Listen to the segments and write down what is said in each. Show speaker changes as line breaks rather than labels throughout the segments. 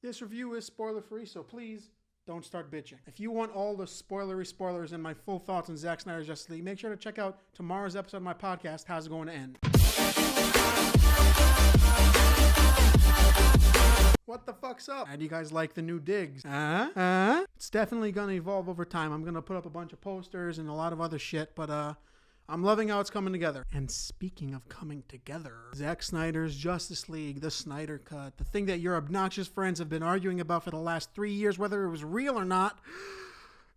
This review is spoiler free, so please don't start bitching. If you want all the spoilers and my full thoughts on Zack Snyder's Justice League, make sure to check out tomorrow's episode of my podcast, How's It Going to End? What the fuck's up? How do you guys like the new digs? It's definitely gonna evolve over time. I'm gonna put up a bunch of posters and a lot of other shit, but I'm loving how it's coming together. And speaking of coming together, Zack Snyder's Justice League, the Snyder Cut, the thing that your obnoxious friends have been arguing about for the last 3 years, whether it was real or not,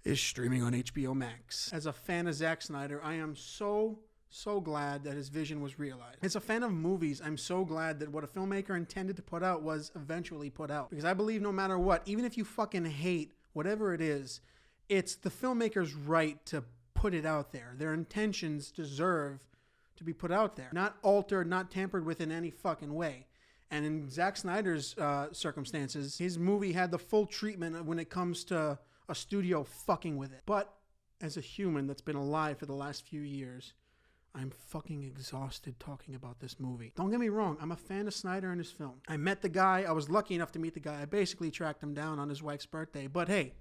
is streaming on HBO Max. As a fan of Zack Snyder, I am so glad that his vision was realized. As a fan of movies, I'm so glad that what a filmmaker intended to put out was eventually put out. Because I believe no matter what, even if you fucking hate whatever it is, it's the filmmaker's right to put it out there. Their intentions deserve to be put out there. Not altered, not tampered with in any fucking way. And in Zack Snyder's circumstances, his movie had the full treatment when it comes to a studio fucking with it. But as a human that's been alive for the last few years, I'm fucking exhausted talking about this movie. Don't get me wrong, I'm a fan of Snyder and his film. I met the guy, I was lucky enough to meet the guy. I basically tracked him down on his wife's birthday. But hey,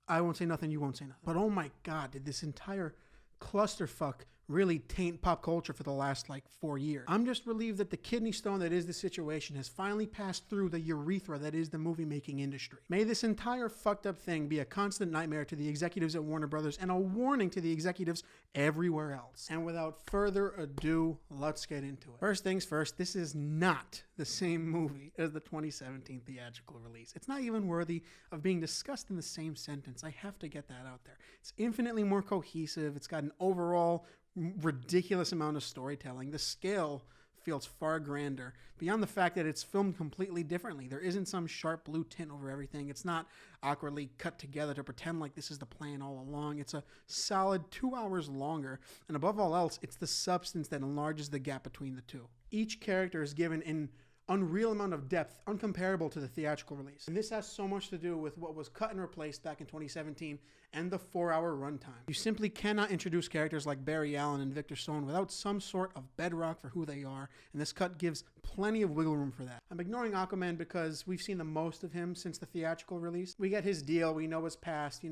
I won't say nothing, you won't say nothing. But oh my God, did this entire clusterfuck really taint pop culture for the last 4 years. I'm just relieved that the kidney stone that is the situation has finally passed through the urethra that is the movie making industry. May this entire fucked up thing be a constant nightmare to the executives at Warner Brothers and a warning to the executives everywhere else. And without further ado, let's get into it. First things first, this is not the same movie as the 2017 theatrical release. It's not even worthy of being discussed in the same sentence. I have to get that out there. It's infinitely more cohesive. It's got an overall ridiculous amount of storytelling. The scale feels far grander beyond the fact that it's filmed completely differently. There isn't some sharp blue tint over everything. It's not awkwardly cut together to pretend like this is the plan all along. It's a solid 2 hours longer, and above all else, it's the substance that enlarges the gap between the two. Each character is given an unreal amount of depth, uncomparable to the theatrical release. And this has so much to do with what was cut and replaced back in 2017 and the 4-hour runtime. You simply cannot introduce characters like Barry Allen and Victor Stone without some sort of bedrock for who they are, and this cut gives plenty of wiggle room for that. I'm ignoring Aquaman because we've seen the most of him since the theatrical release. We get his deal, we know his past,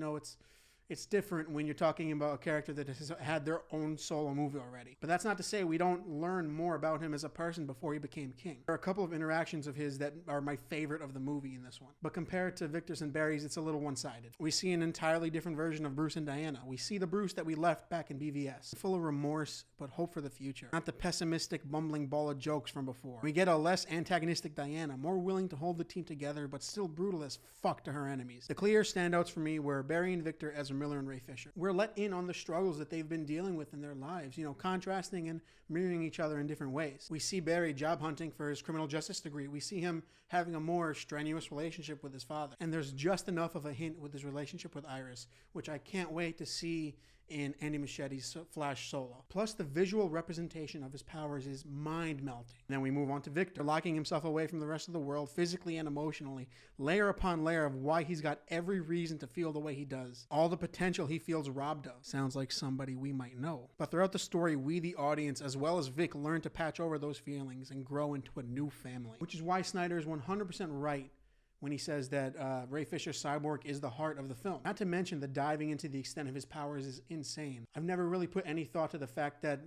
it's different when you're talking about a character that has had their own solo movie already. But that's not to say we don't learn more about him as a person before he became king. There are a couple of interactions of his that are my favorite of the movie in this one. But compared to Victor's and Barry's, it's a little one-sided. We see an entirely different version of Bruce and Diana. We see the Bruce that we left back in BVS. Full of remorse, but hope for the future. Not the pessimistic, bumbling ball of jokes from before. We get a less antagonistic Diana, more willing to hold the team together, but still brutal as fuck to her enemies. The clear standouts for me were Barry and Victor as Miller and Ray Fisher. We're let in on the struggles that they've been dealing with in their lives, contrasting and mirroring each other in different ways. We see Barry job hunting for his criminal justice degree. We see him having a more strenuous relationship with his father. And there's just enough of a hint with his relationship with Iris, which I can't wait to see in Andy Muschietti's Flash Solo. Plus, the visual representation of his powers is mind-melting. Then we move on to Victor, locking himself away from the rest of the world physically and emotionally, layer upon layer of why he's got every reason to feel the way he does. All the potential he feels robbed of. Sounds like somebody we might know. But throughout the story, we, the audience, as well as Vic, learn to patch over those feelings and grow into a new family. Which is why Snyder is 100% right when he says that Ray Fisher's cyborg is the heart of the film. Not to mention the diving into the extent of his powers is insane. I've never really put any thought to the fact that,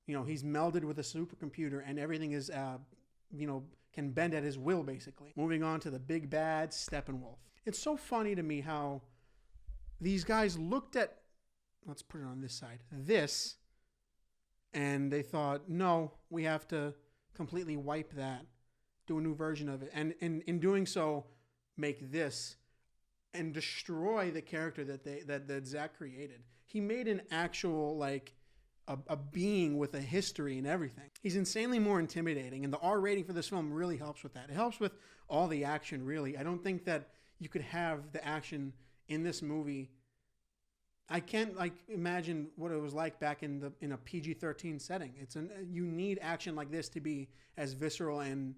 he's melded with a supercomputer and everything is, can bend at his will, basically. Moving on to the big bad Steppenwolf. It's so funny to me how these guys looked at, let's put it on this side, this, and they thought, no, we have to completely wipe that, do a new version of it. And in doing so, make this and destroy the character that Zack created. He made an actual, a being with a history and everything. He's insanely more intimidating, and the R rating for this film really helps with that. It helps with all the action, really. I don't think that you could have the action in this movie. I can't imagine what it was like back in a PG-13 setting. You need action like this to be as visceral and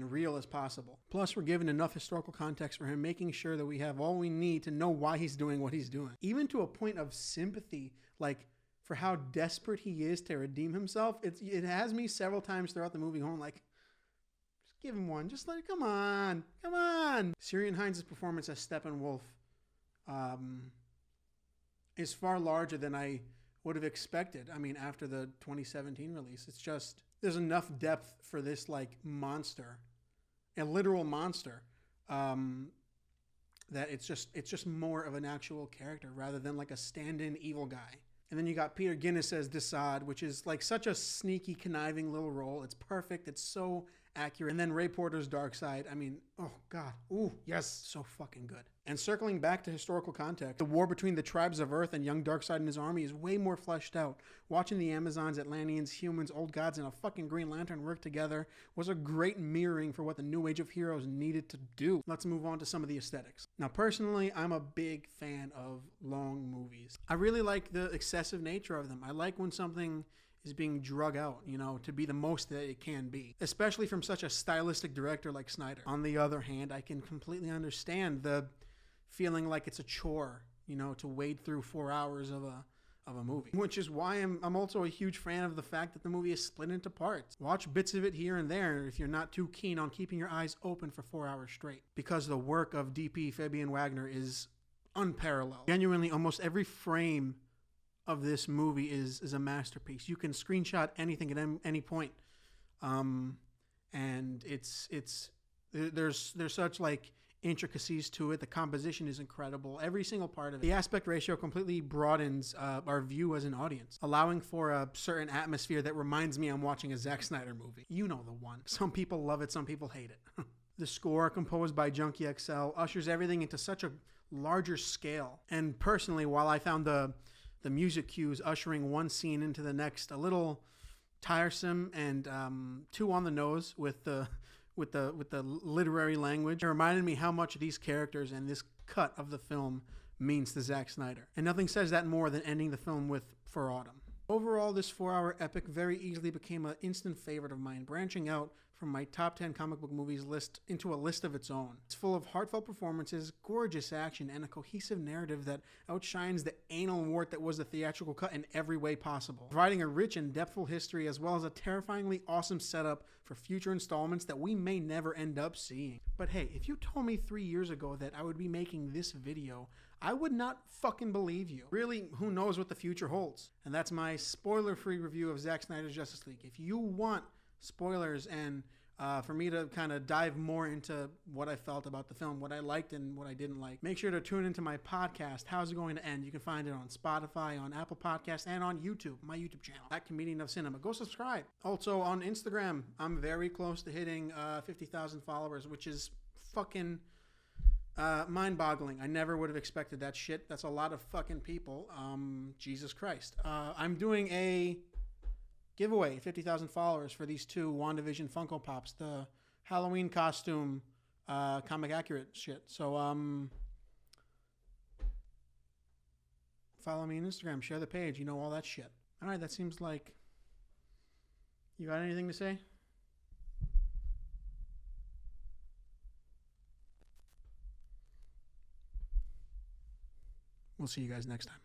real as possible. Plus, we're given enough historical context for him, making sure that we have all we need to know why he's doing what he's doing. Even to a point of sympathy, for how desperate he is to redeem himself. It has me several times throughout the movie going just Give him one. Just like, come on. Come on. Syrian Hines' performance as Steppenwolf is far larger than I would have expected. I mean, after the 2017 release, it's just, there's enough depth for this, like, monster, a literal monster, that it's just more of an actual character rather than like a stand-in evil guy. And then you got Peter Guinness as Desaad, which is like such a sneaky, conniving little role. It's perfect. It's so accurate. And then Ray Porter's Darkseid. I mean, oh God. Ooh, yes. So fucking good. And circling back to historical context, the war between the tribes of Earth and young Darkseid and his army is way more fleshed out. Watching the Amazons, Atlanteans, humans, old gods, and a fucking Green Lantern work together was a great mirroring for what the new age of heroes needed to do. Let's move on to some of the aesthetics. Now, personally, I'm a big fan of long movies. I really like the excessive nature of them. I like when something is being drug out, you know, to be the most that it can be, especially from such a stylistic director like Snyder. On the other hand, I can completely understand the feeling like it's a chore, you know, to wade through 4 hours of a movie, which is why I'm also a huge fan of the fact that the movie is split into parts. Watch bits of it here and there if you're not too keen on keeping your eyes open for 4 hours straight, because the work of DP Fabian Wagner is unparalleled. Genuinely, almost every frame of this movie is a masterpiece. You can screenshot anything at any point, and there's such like intricacies to it. The composition is incredible. Every single part of it. The aspect ratio completely broadens our view as an audience, allowing for a certain atmosphere that reminds me I'm watching a Zack Snyder movie. You know the one. Some people love it, some people hate it. The score, composed by Junkie XL, ushers everything into such a larger scale. And personally, while I found the music cues ushering one scene into the next a little tiresome and too on the nose with the literary language, it reminded me how much these characters and this cut of the film means to Zack Snyder. And nothing says that more than ending the film with For Autumn. Overall, this 4-hour epic very easily became an instant favorite of mine, branching out from my top 10 comic book movies list into a list of its own. It's full of heartfelt performances, gorgeous action, and a cohesive narrative that outshines the anal wart that was the theatrical cut in every way possible, providing a rich and depthful history as well as a terrifyingly awesome setup for future installments that we may never end up seeing. But hey, if you told me 3 years ago that I would be making this video, I would not fucking believe you. Really, who knows what the future holds? And that's my spoiler-free review of Zack Snyder's Justice League. If you want spoilers and for me to kind of dive more into what I felt about the film, what I liked and what I didn't like, make sure to tune into my podcast, How's It Going to End? You can find it on Spotify, on Apple Podcasts, and on YouTube, my YouTube channel, That Comedian of Cinema. Go subscribe. Also on Instagram, I'm very close to hitting 50,000 followers, which is fucking mind-boggling. I never would have expected that shit. That's a lot of fucking people. Jesus Christ. I'm doing a giveaway, 50,000 followers for these two WandaVision Funko Pops, the Halloween costume, comic accurate shit. So, follow me on Instagram, share the page, you know, all that shit. All right, that seems like, you got anything to say? We'll see you guys next time.